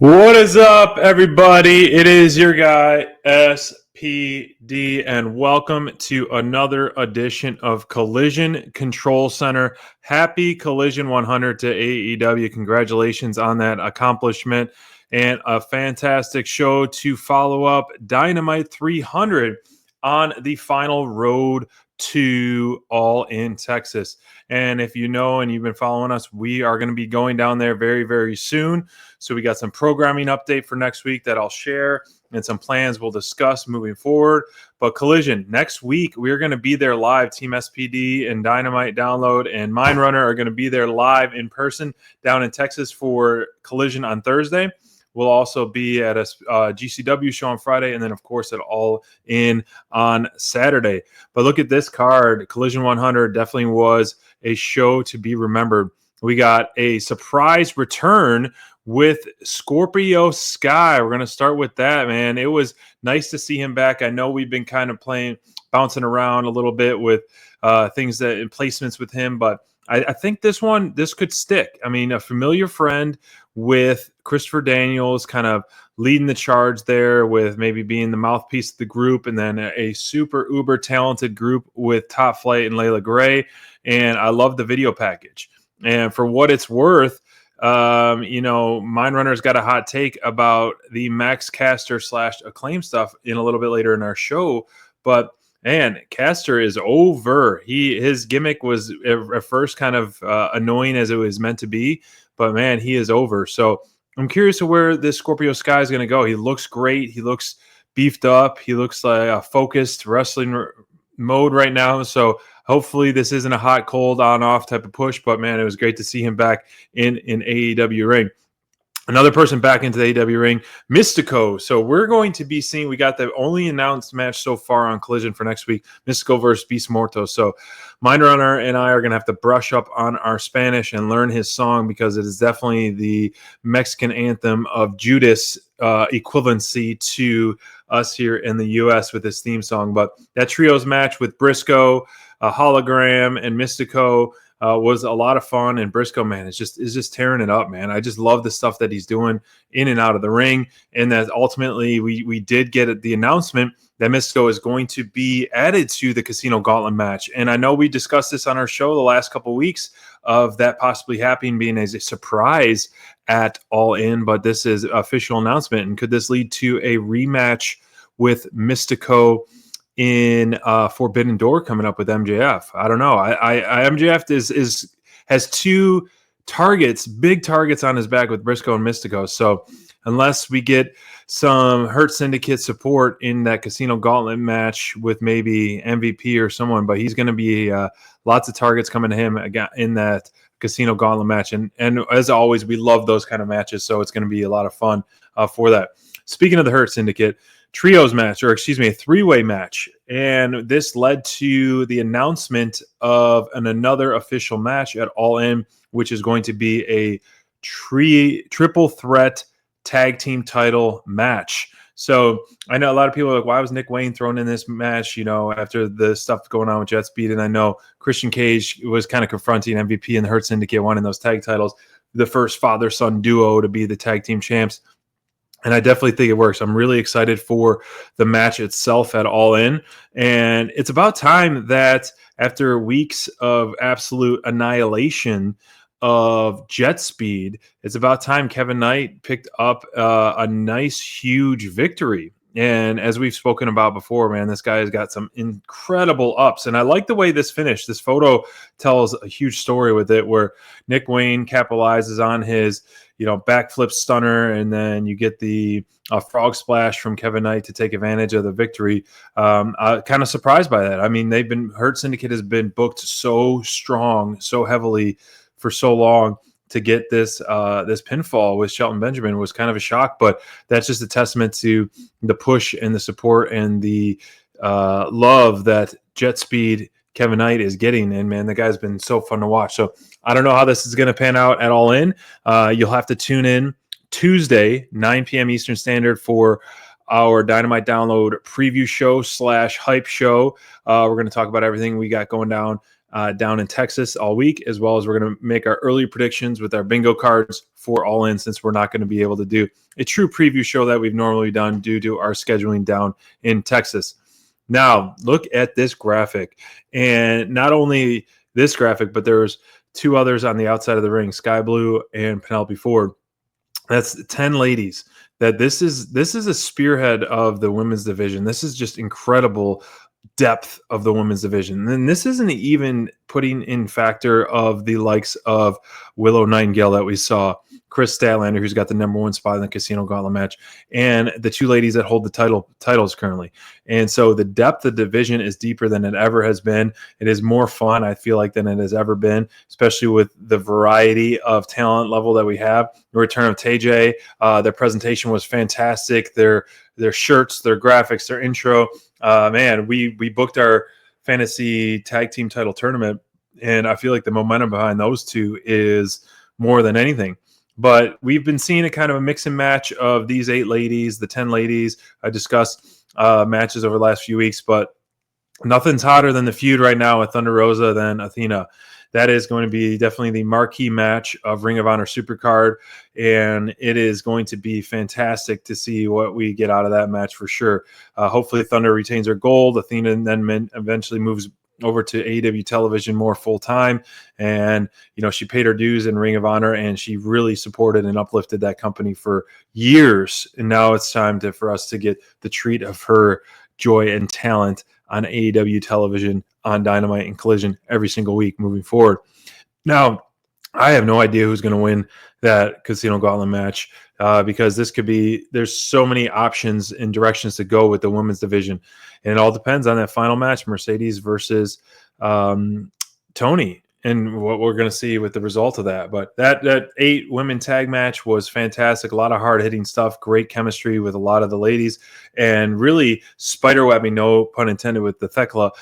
What is up, everybody? It is your guy, SPD, and welcome to another edition of Collision Control Center. Happy Collision 100 to AEW. Congratulations on that accomplishment, and a fantastic show to follow up Dynamite 300 on the final road to All in Texas. And if you know and you've been following us, we are going to be going down there very, very soon. So we got some programming update for next week that I'll share and some plans we'll discuss moving forward. But Collision, next week, we're going to be there live. Team SPD and Dynamite Download and Mindrunner are going to be there live in person down in Texas for Collision on Thursday. We'll also be at a GCW show on Friday, and then, of course, at All In on Saturday. But look at this card. Collision 100 definitely was a show to be remembered. We got a surprise return with Scorpio Sky. We're going to start with that, man. It was nice to see him back. I know we've been kind of bouncing around a little bit with things in placements with him, but I think this could stick. I mean, a familiar friend with Christopher Daniels kind of leading the charge there with maybe being the mouthpiece of the group, and then a super uber talented group with Top Flight and Layla Gray. And I love the video package. And for what it's worth, Mindrunner's got a hot take about the Max Caster / Acclaim stuff in a little bit later in our show. But man, Caster is over. His gimmick was at first kind of annoying as it was meant to be, but man, he is over. So I'm curious to where this Scorpio Sky is going to go. He looks great. He looks beefed up. He looks like a focused wrestling mode right now. So hopefully this isn't a hot, cold, on-off type of push, but man, it was great to see him back in AEW ring. Another person back into the AEW ring, Mystico. So we're going to be seeing, we got the only announced match so far on Collision for next week, Mystico versus Beast Morto. So Mindrunner and I are going to have to brush up on our Spanish and learn his song, because it is definitely the Mexican anthem of Judas equivalency to us here in the U.S. with this theme song. But that trios match with Briscoe, Hologram, and Mystico was a lot of fun. And Briscoe, man, is just tearing it up, man. I just love the stuff that he's doing in and out of the ring. And that ultimately we did get the announcement that Mystico is going to be added to the Casino Gauntlet match. And I know we discussed this on our show the last couple of weeks of that possibly happening, being as a surprise at All In, but this is an official announcement. And could this lead to a rematch with Mystico in Forbidden Door coming up with MJF? I don't know. MJF has two targets, big targets on his back with Briscoe and Mystico. So unless we get some Hurt Syndicate support in that Casino Gauntlet match with maybe MVP or someone, but he's going to be lots of targets coming to him again in that Casino Gauntlet match. And as always, we love those kind of matches. So it's going to be a lot of fun for that. Speaking of the Hurt Syndicate, a three-way match. And this led to the announcement of another official match at All In, which is going to be a triple threat tag team title match. So I know a lot of people are like, why was Nick Wayne thrown in this match, after the stuff going on with Jet Speed? And I know Christian Cage was kind of confronting MVP and the Hurt Syndicate wanting those tag titles, the first father-son duo to be the tag team champs. And I definitely think it works. I'm really excited for the match itself at All In. And it's about time that after weeks of absolute annihilation of Jet Speed, it's about time Kevin Knight picked up a nice, huge victory. And as we've spoken about before, man, this guy has got some incredible ups. And I like the way this finished. This photo tells a huge story with it, where Nick Wayne capitalizes on his backflip stunner, and then you get the frog splash from Kevin Knight to take advantage of the victory. Kind of surprised by that. I mean, Hurt Syndicate has been booked so strong, so heavily for so long. To get this pinfall with Shelton Benjamin was kind of a shock, but that's just a testament to the push and the support and the love that Jet Speed Kevin Knight is getting. And man, the guy's been so fun to watch. So I don't know how this is going to pan out at All In. You'll have to tune in Tuesday, 9 p.m. Eastern Standard for our Dynamite Download preview show / hype show. We're going to talk about everything we got going down down in Texas all week, as well as we're going to make our early predictions with our bingo cards for All In, since we're not going to be able to do a true preview show that we've normally done due to our scheduling down in Texas. Now, look at this graphic. And not only this graphic, but there's two others on the outside of the ring, Sky Blue and Penelope Ford. That's 10 ladies. That this is a spearhead of the women's division. This is just incredible depth of the women's division. And this isn't even putting in factor of the likes of Willow Nightingale that we saw, Chris Statlander, who's got the #1 spot in the Casino Gauntlet match, and the two ladies that hold the titles currently. And so the depth of the division is deeper than it ever has been. It is more fun, I feel like, than it has ever been, especially with the variety of talent level that we have. The return of TJ, their presentation was fantastic. Their shirts, their graphics, their intro. Man, we booked our fantasy tag team title tournament, and I feel like the momentum behind those two is more than anything. But we've been seeing a kind of a mix and match of these 8 ladies, the 10 ladies. I discussed matches over the last few weeks, but nothing's hotter than the feud right now with Thunder Rosa than Athena. That is going to be definitely the marquee match of Ring of Honor Supercard, and it is going to be fantastic to see what we get out of that match for sure. Hopefully Thunder retains her gold. Athena then eventually moves over to AEW television more full time. And, she paid her dues in Ring of Honor, and she really supported and uplifted that company for years. And now it's time for us to get the treat of her joy and talent on AEW television, on Dynamite and Collision every single week moving forward. Now, I have no idea who's going to win that Casino Gauntlet match because there's so many options and directions to go with the women's division. And it all depends on that final match, Mercedes versus Tony, and what we're going to see with the result of that. But that 8 women tag match was fantastic. A lot of hard-hitting stuff, great chemistry with a lot of the ladies, and really spiderwebbing, no pun intended, with the Thekla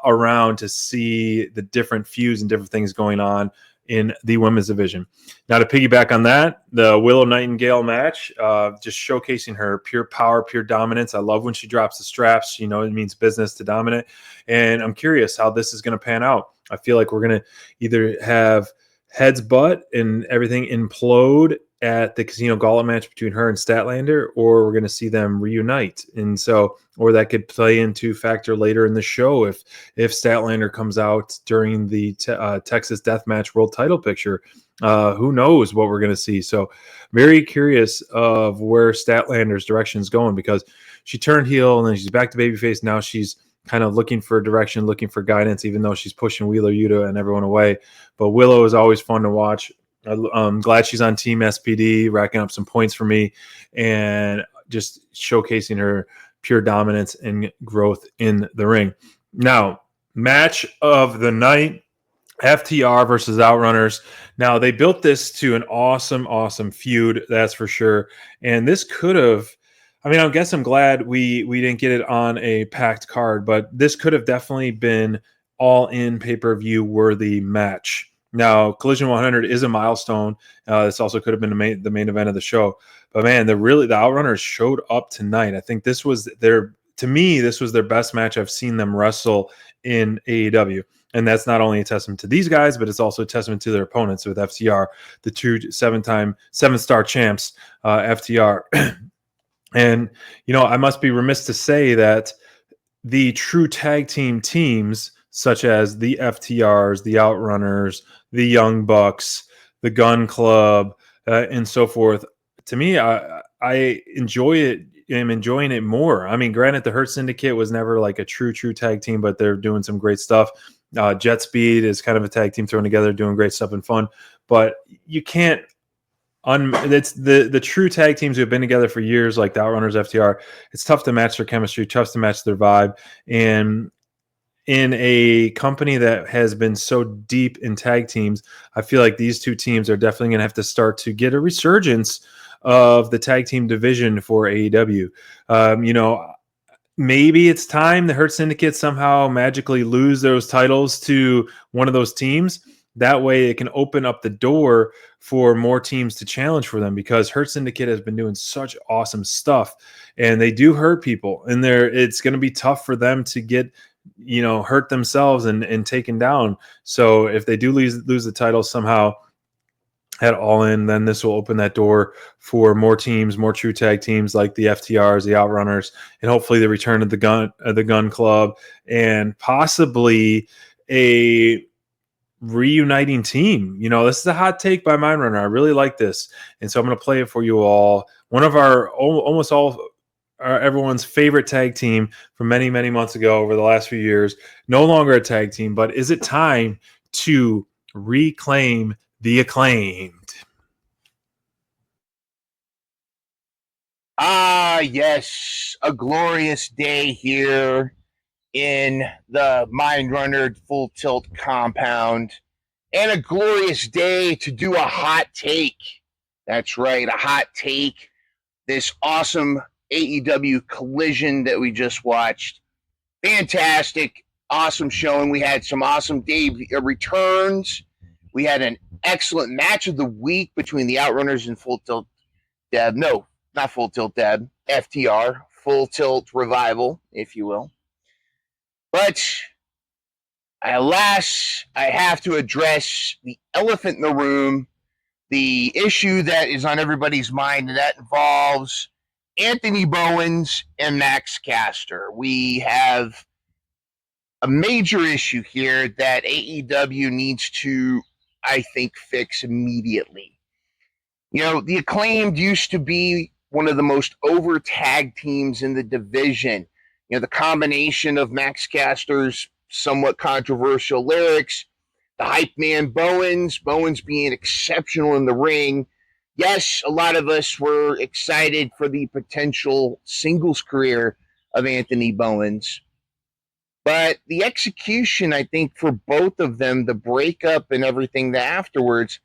around to see the different feuds and different things going on in the women's division. Now, to piggyback on that, the Willow Nightingale match, just showcasing her pure power, pure dominance. I love when she drops the straps. It means business to dominate. And I'm curious how this is going to pan out. I feel like we're going to either have heads butt and everything implode at the Casino Gauntlet match between her and Statlander, or we're going to see them reunite. And so, or that could play into factor later in the show if Statlander comes out during the Texas Deathmatch World Title picture. Who knows what we're going to see? So very curious of where Statlander's direction is going, because she turned heel and then she's back to babyface. Now she's kind of looking for direction, looking for guidance, even though she's pushing Wheeler Yuta and everyone away. But Willow is always fun to watch. I'm glad she's on Team SPD, racking up some points for me and just showcasing her pure dominance and growth in the ring. Now, match of the night, FTR versus Outrunners. Now, they built this to an awesome, awesome feud, that's for sure. And this could have, I guess I'm glad we didn't get it on a packed card, but this could have definitely been all-in pay-per-view worthy match. Now, Collision 100 is a milestone. This also could have been the main event of the show. But man, the Outrunners showed up tonight. I think this was their best match I've seen them wrestle in AEW. And that's not only a testament to these guys, but it's also a testament to their opponents with FTR, the 2 7-star champs, FTR. And, I must be remiss to say that the true tag teams, such as the FTRs, the Outrunners, the Young Bucks, the Gun Club, and so forth, to me, I enjoy it. I'm enjoying it more. Granted, the Hurt Syndicate was never like a true tag team, but they're doing some great stuff. Jet Speed is kind of a tag team thrown together, doing great stuff and fun. But you can't. It's the true tag teams who have been together for years, like the Outrunners, FTR. It's tough to match their chemistry, tough to match their vibe, and in a company that has been so deep in tag teams, I feel like these two teams are definitely going to have to start to get a resurgence of the tag team division for AEW. Maybe it's time the Hurt Syndicate somehow magically lose those titles to one of those teams. That way it can open up the door for more teams to challenge for them, because Hurt Syndicate has been doing such awesome stuff and they do hurt people, and it's going to be tough for them to get hurt themselves and taken down. So if they do lose the title somehow at All In, then this will open that door for more teams, more true tag teams like the FTRs, the Outrunners, and hopefully the return of the Gun Club, and possibly a reuniting team. This is a hot take by Mindrunner. I really like this, and so I'm going to play it for you all. One of our almost all everyone's favorite tag team from many, many months ago over the last few years, no longer a tag team, but is it time to reclaim the Acclaimed? Yes, a glorious day here in the Mindrunner Full Tilt compound, and a glorious day to do a hot take. That's right, a hot take. This awesome AEW Collision that we just watched. Fantastic, awesome showing. We had some awesome returns. We had an excellent match of the week between the Outrunners and Full Tilt Deb. No, not Full Tilt Deb. FTR, Full Tilt Revival, if you will. But alas, I have to address the elephant in the room, the issue that is on everybody's mind, and that involves Anthony Bowens and Max Caster. We have a major issue here that AEW needs to, I think, fix immediately. The Acclaimed used to be one of the most over tag teams in the division. The combination of Max Caster's somewhat controversial lyrics, the hype man Bowens being exceptional in the ring. Yes, a lot of us were excited for the potential singles career of Anthony Bowens. But the execution, I think, for both of them, the breakup and everything afterwards,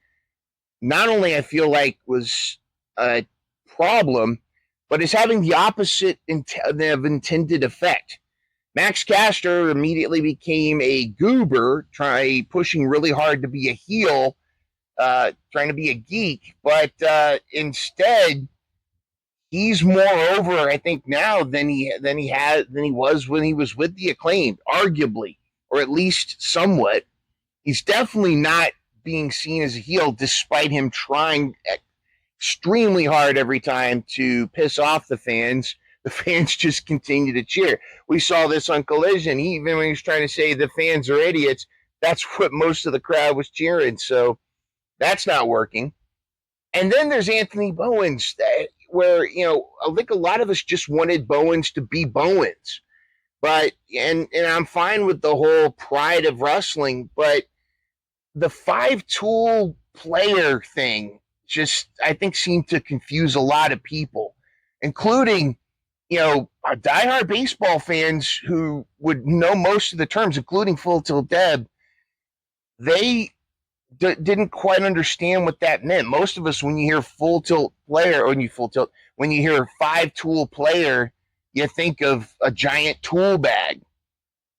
not only I feel like was a problem, but is having the opposite of intended effect. Max Caster immediately became a goober, pushing really hard to be a heel, trying to be a geek, but instead he's more over, I think, now than he was when he was with the Acclaimed, arguably, or at least somewhat. He's definitely not being seen as a heel, despite him trying extremely hard every time to piss off the fans. The fans just continue to cheer. We saw this on Collision. Even when he was trying to say the fans are idiots, that's what most of the crowd was cheering. So that's not working. And then there's Anthony Bowens, where I think a lot of us just wanted Bowens to be Bowens. But and I'm fine with the whole pride of wrestling, but the 5-tool player thing just, I think, seemed to confuse a lot of people, including diehard baseball fans who would know most of the terms, including Full Tilt Deb. They didn't quite understand what that meant. Most of us, when you hear full tilt player, when you hear 5-tool player, you think of a giant tool bag,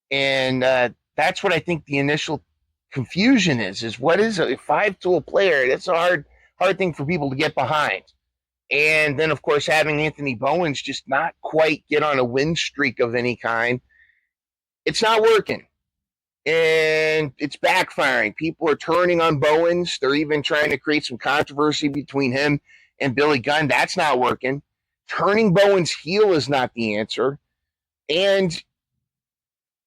and that's what I think the initial confusion is what is a 5-tool player? That's a hard thing for people to get behind. And then, of course, having Anthony Bowens just not quite get on a win streak of any kind, it's not working. And it's backfiring. People are turning on Bowens. They're even trying to create some controversy between him and Billy Gunn. That's not working. Turning Bowens heel is not the answer. And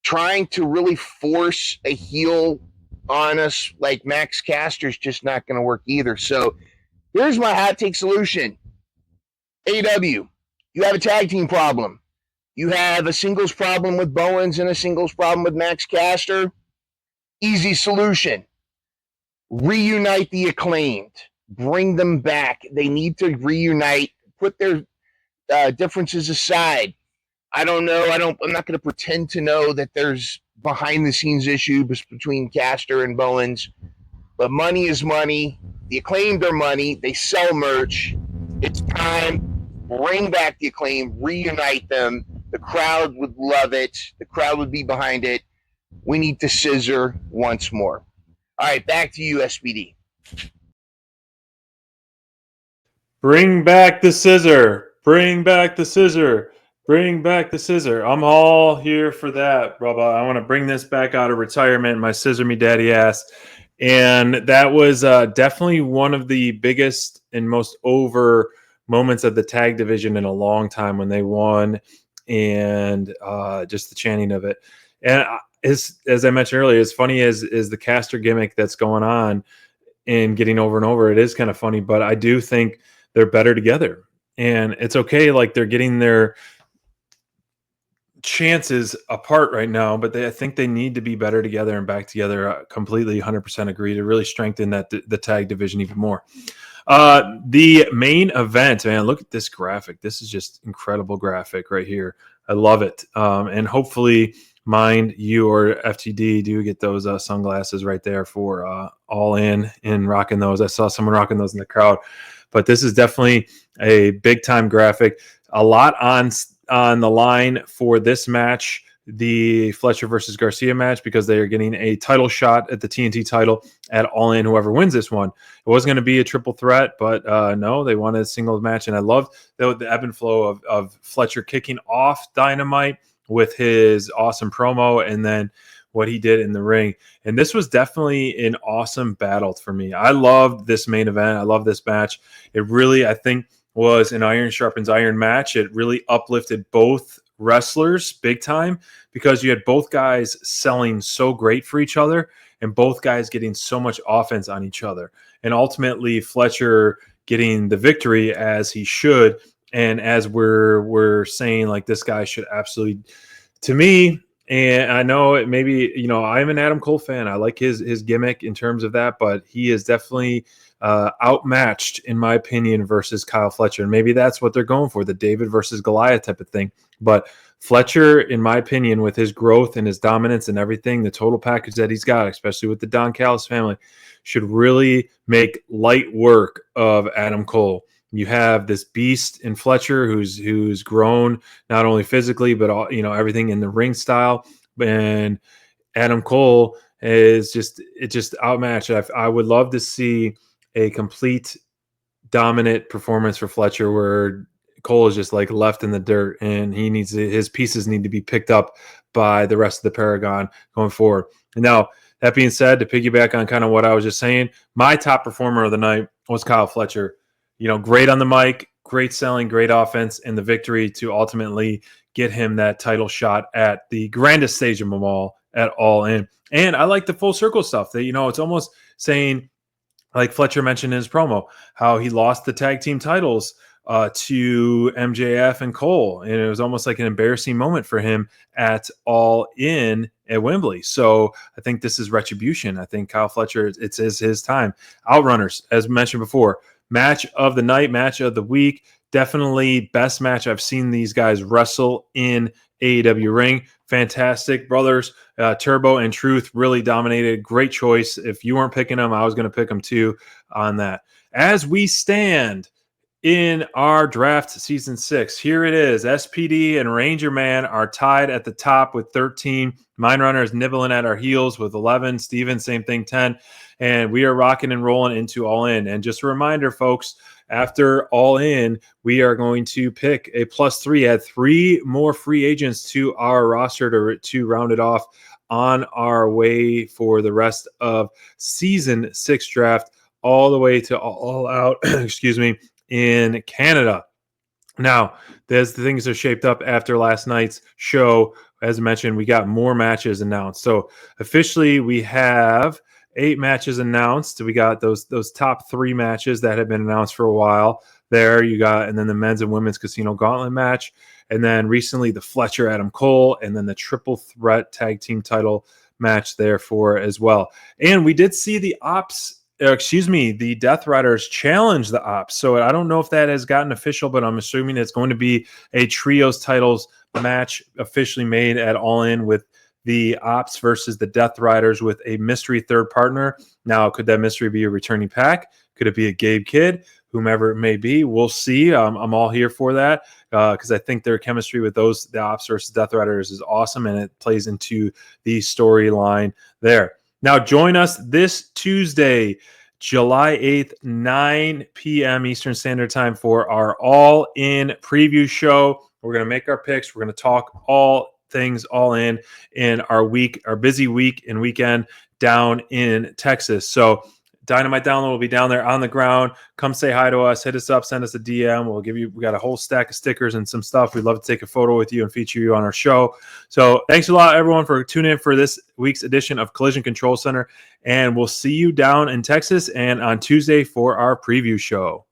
trying to really force a heel on us like Max Caster is just not going to work either. So here's my hot take solution. AEW, you have a tag team problem. You have a singles problem with Bowens and a singles problem with Max Caster. Easy solution. Reunite the Acclaimed. Bring them back. They need to reunite. Put their differences aside. I don't know. I'm not going to pretend to know that there's behind the scenes issues between Caster and Bowens. But money is money. The Acclaimed are money. They sell merch. It's time. Bring back the Acclaimed. Reunite them. The crowd would love it. The crowd would be behind it. We need to scissor once more. All right, back to you, SBD. Bring back the scissor. Bring back the scissor. Bring back the scissor. I'm all here for that, brother. I want to bring this back out of retirement. My scissor me daddy ass. And that was definitely one of the biggest and most over moments of the tag division in a long time when they won, and just the chanting of it. And as I mentioned earlier, as funny as is the caster gimmick that's going on and getting over and over, it is kind of funny. But I do think they're better together, and it's okay. Like they're getting their chances apart right now, but I think they need to be better together and back together. Completely 100% agree to really strengthen the tag division even more. The main event, man, look at this graphic. This is just incredible graphic right here. I love it. And hopefully, mind you or FTD do get those sunglasses right there for All In and rocking those. I saw someone rocking those in the crowd, but this is definitely a big time graphic. A lot on the line for this match, the Fletcher versus Garcia match, because they are getting a title shot at the TNT title at All In. Whoever wins this one, it wasn't going to be a triple threat, but no, they wanted a singles match, and I loved the ebb and flow of Fletcher kicking off Dynamite with his awesome promo, and then what he did in the ring. And this was definitely an awesome battle for me. I loved this main event. I love this match. It really, I think, was an iron sharpens iron match. It really uplifted both wrestlers big time because you had both guys selling so great for each other and both guys getting so much offense on each other. And ultimately Fletcher getting the victory as he should. And as we're saying, like, this guy should absolutely, to me, and I know it maybe, I'm an Adam Cole fan. I like his gimmick in terms of that, but he is definitely outmatched, in my opinion, versus Kyle Fletcher. And maybe that's what they're going for, the David versus Goliath type of thing. But Fletcher, in my opinion, with his growth and his dominance and everything, the total package that he's got, especially with the Don Callis family, should really make light work of Adam Cole. You have this beast in Fletcher who's grown not only physically but all, everything in the ring style. And Adam Cole is just outmatched. I would love to see a complete dominant performance for Fletcher where Cole is just like left in the dirt and his pieces need to be picked up by the rest of the Paragon going forward. And now, that being said, to piggyback on kind of what I was just saying, my top performer of the night was Kyle Fletcher. Great on the mic, great selling, great offense, and the victory to ultimately get him that title shot at the grandest stage of them all at All In. And I like the full circle stuff that, it's almost saying, like Fletcher mentioned in his promo, how he lost the tag team titles to MJF and Cole. And it was almost like an embarrassing moment for him at All In at Wembley. So I think this is retribution. I think Kyle Fletcher, it's his time. Outrunners, as mentioned before, match of the night, match of the week. Definitely best match I've seen these guys wrestle in AEW ring. Fantastic brothers. Turbo and Truth really dominated. Great choice. If you weren't picking them, I was going to pick them too on that. As we stand in our draft season 6, here it is. SPD and Ranger Man are tied at the top with 13. Mindrunner is nibbling at our heels with 11. Steven, same thing, 10. And we are rocking and rolling into All In. And just a reminder, folks, after All In, we are going to pick a +3, add 3 more free agents to our roster to round it off on our way for the rest of season 6 draft, all the way to All Out, excuse me, in Canada. Now, as the things are shaped up after last night's show, as I mentioned, we got more matches announced. So officially, we have 8 matches announced. We got those top 3 matches that have been announced for a while. There you got, and then the men's and women's Casino Gauntlet match, and then recently the Fletcher Adam Cole, and then the triple threat tag team title match there for as well. And we did see the the Death Riders challenge the Ops. So I don't know if that has gotten official, but I'm assuming it's going to be a trios titles match officially made at All In with the Ops versus the Death Riders with a mystery third partner. Now, could that mystery be a returning pack? Could it be a Gabe Kidd? Whomever it may be, we'll see. I'm all here for that because I think their chemistry with the Ops versus Death Riders is awesome, and it plays into the storyline there. Now, join us this Tuesday, July 8th, 9 p.m. Eastern Standard Time for our All In preview show. We're going to make our picks. We're going to talk all things all in our busy week and weekend down in Texas. So Dynamite Download will be down there on the ground. Come say hi to us, hit us up, send us a DM. We got a whole stack of stickers and some stuff. We'd love to take a photo with you and feature you on our show. So thanks a lot, everyone, for tuning in for this week's edition of Collision Control Center. And we'll see you down in Texas and on Tuesday for our preview show.